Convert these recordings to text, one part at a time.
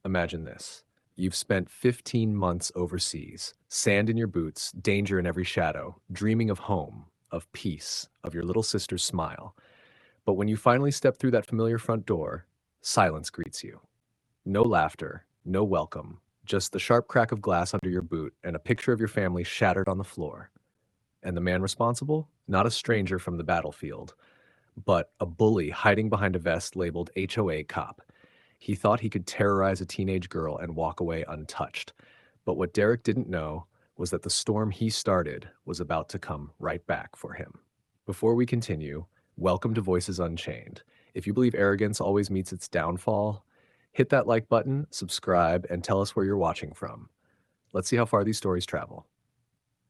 Imagine this. You've spent 15 months overseas, sand in your boots, danger in every shadow, dreaming of home, of peace, of your little sister's smile. But when you finally step through that familiar front door, silence greets you. No laughter, no welcome, just the sharp crack of glass under your boot and a picture of your family shattered on the floor. And the man responsible? Not a stranger from the battlefield, but a bully hiding behind a vest labeled HOA cop. He thought he could terrorize a teenage girl and walk away untouched. But what Derek didn't know was that the storm he started was about to come right back for him. Before we continue, welcome to Voices Unchained. If you believe arrogance always meets its downfall, hit that like button, subscribe, and tell us where you're watching from. Let's see how far these stories travel.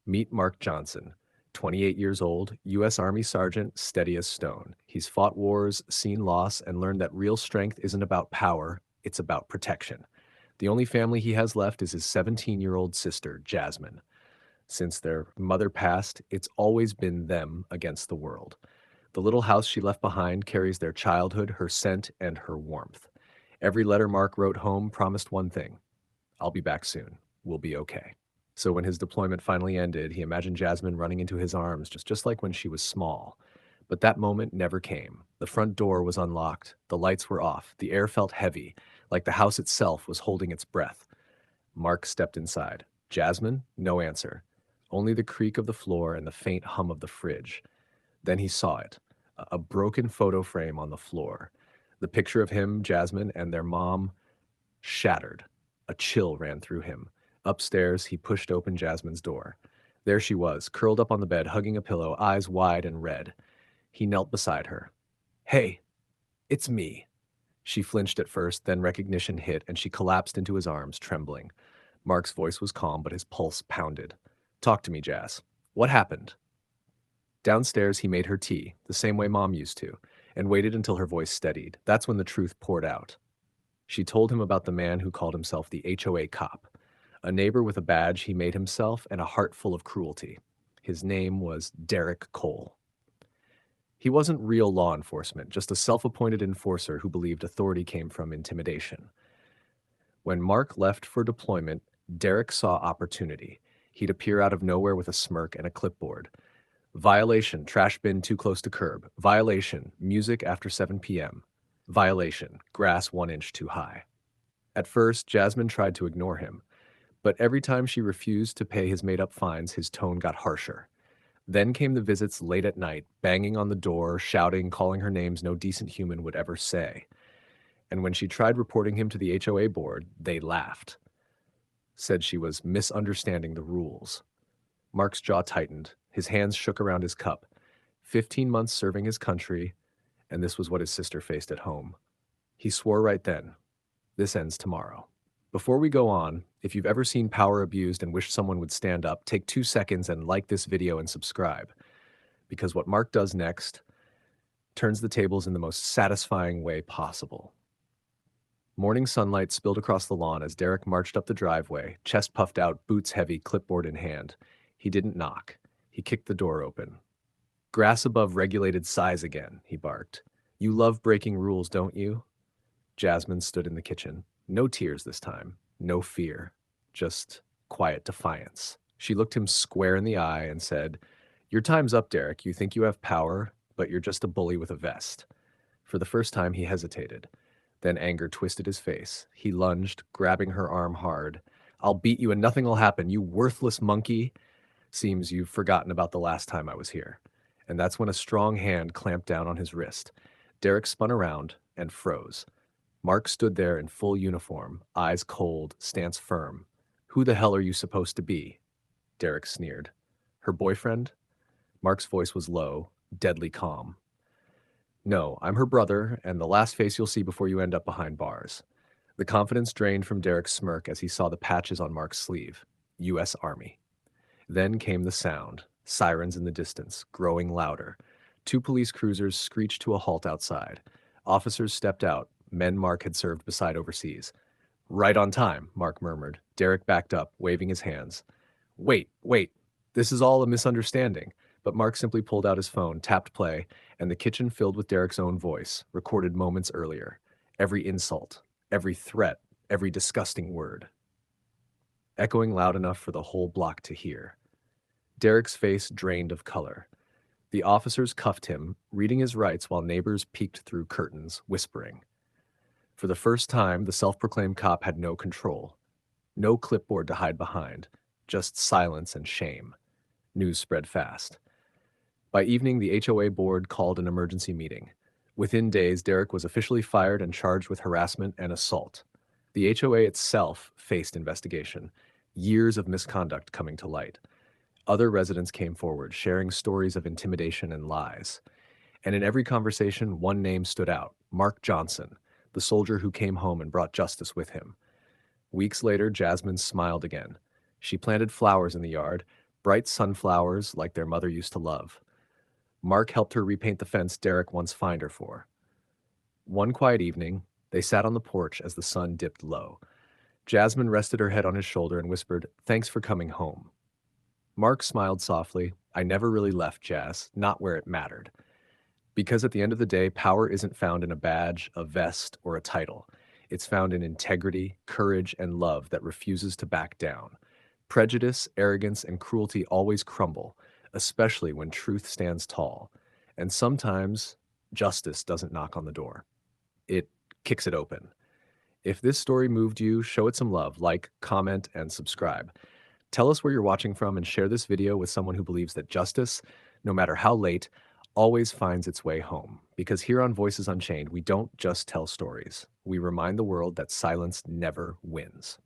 Meet Mark Johnson, 28 years old, U.S. Army Sergeant, steady as stone. He's fought wars, seen loss, and learned that real strength isn't about power, it's about protection. The only family he has left is his 17-year-old sister, Jasmine. Since their mother passed, it's always been them against the world. The little house she left behind carries their childhood, her scent, and her warmth. Every letter Mark wrote home promised one thing: I'll be back soon. We'll be okay. So when his deployment finally ended, he imagined Jasmine running into his arms, just like when she was small. But that moment never came. The front door was unlocked, the lights were off, the air felt heavy, like the house itself was holding its breath. Mark stepped inside. Jasmine? No answer. Only the creak of the floor and the faint hum of the fridge. Then he saw it, a broken photo frame on the floor. The picture of him, Jasmine, and their mom shattered. A chill ran through him. Upstairs, he pushed open Jasmine's door. There she was, curled up on the bed, hugging a pillow, eyes wide and red. He knelt beside her. Hey, it's me. She flinched at first, then recognition hit, and she collapsed into his arms, trembling. Mark's voice was calm, but his pulse pounded. Talk to me, Jazz. What happened? Downstairs, he made her tea, the same way Mom used to, and waited until her voice steadied. That's when the truth poured out. She told him about the man who called himself the HOA cop, a neighbor with a badge he made himself and a heart full of cruelty. His name was Derek Cole. He wasn't real law enforcement, just a self-appointed enforcer who believed authority came from intimidation. When Mark left for deployment, Derek saw opportunity. He'd appear out of nowhere with a smirk and a clipboard. Violation, trash bin too close to curb. Violation, music after 7 p.m. Violation, grass 1 inch too high. At first, Jasmine tried to ignore him, but every time she refused to pay his made-up fines, his tone got harsher. Then came the visits late at night, banging on the door, shouting, calling her names no decent human would ever say. And when she tried reporting him to the HOA board, they laughed, said she was misunderstanding the rules. Mark's jaw tightened, his hands shook around his cup. 15 months serving his country, and this was what his sister faced at home. He swore right then, this ends tomorrow. Before we go on, if you've ever seen power abused and wished someone would stand up, take 2 seconds and like this video and subscribe. Because what Mark does next turns the tables in the most satisfying way possible. Morning sunlight spilled across the lawn as Derek marched up the driveway, chest puffed out, boots heavy, clipboard in hand. He didn't knock. He kicked the door open. Grass above regulated size again, he barked. You love breaking rules, don't you? Jasmine stood in the kitchen. No tears this time, no fear, just quiet defiance. She looked him square in the eye and said, Your time's up, Derek. You think you have power, but you're just a bully with a vest. For the first time, he hesitated. Then anger twisted his face. He lunged, grabbing her arm hard. I'll beat you and nothing will happen, you worthless monkey. Seems you've forgotten about the last time I was here. And that's when a strong hand clamped down on his wrist. Derek spun around and froze. Mark stood there in full uniform, eyes cold, stance firm. Who the hell are you supposed to be? Derek sneered. Her boyfriend? Mark's voice was low, deadly calm. No, I'm her brother, and the last face you'll see before you end up behind bars. The confidence drained from Derek's smirk as he saw the patches on Mark's sleeve. U.S. Army. Then came the sound, sirens in the distance, growing louder. 2 police cruisers screeched to a halt outside. Officers stepped out, men Mark had served beside overseas. Right on time, Mark murmured. Derek backed up, waving his hands. Wait, this is all a misunderstanding. But Mark simply pulled out his phone, tapped play, and the kitchen filled with Derek's own voice, recorded moments earlier. Every insult, every threat, every disgusting word, echoing loud enough for the whole block to hear. Derek's face drained of color. The officers cuffed him, reading his rights while neighbors peeked through curtains, whispering. For the first time, the self-proclaimed cop had no control. No clipboard to hide behind, just silence and shame. News spread fast. By evening, the HOA board called an emergency meeting. Within days, Derek was officially fired and charged with harassment and assault. The HOA itself faced investigation, years of misconduct coming to light. Other residents came forward, sharing stories of intimidation and lies. And in every conversation, one name stood out: Mark Johnson, the soldier who came home and brought justice with him. Weeks later, Jasmine smiled again. She planted flowers in the yard, bright sunflowers like their mother used to love. Mark helped her repaint the fence Derek once fined her for. One quiet evening, they sat on the porch as the sun dipped low. Jasmine rested her head on his shoulder and whispered, "Thanks for coming home." Mark smiled softly. "I never really left, Jazz, not where it mattered." Because at the end of the day, power isn't found in a badge, a vest, or a title. It's found in integrity, courage, and love that refuses to back down. Prejudice, arrogance, and cruelty always crumble, especially when truth stands tall. And sometimes, justice doesn't knock on the door. It kicks it open. If this story moved you, show it some love, like, comment, and subscribe. Tell us where you're watching from and share this video with someone who believes that justice, no matter how late, always finds its way home. Because here on Voices Unchained, we don't just tell stories. We remind the world that silence never wins.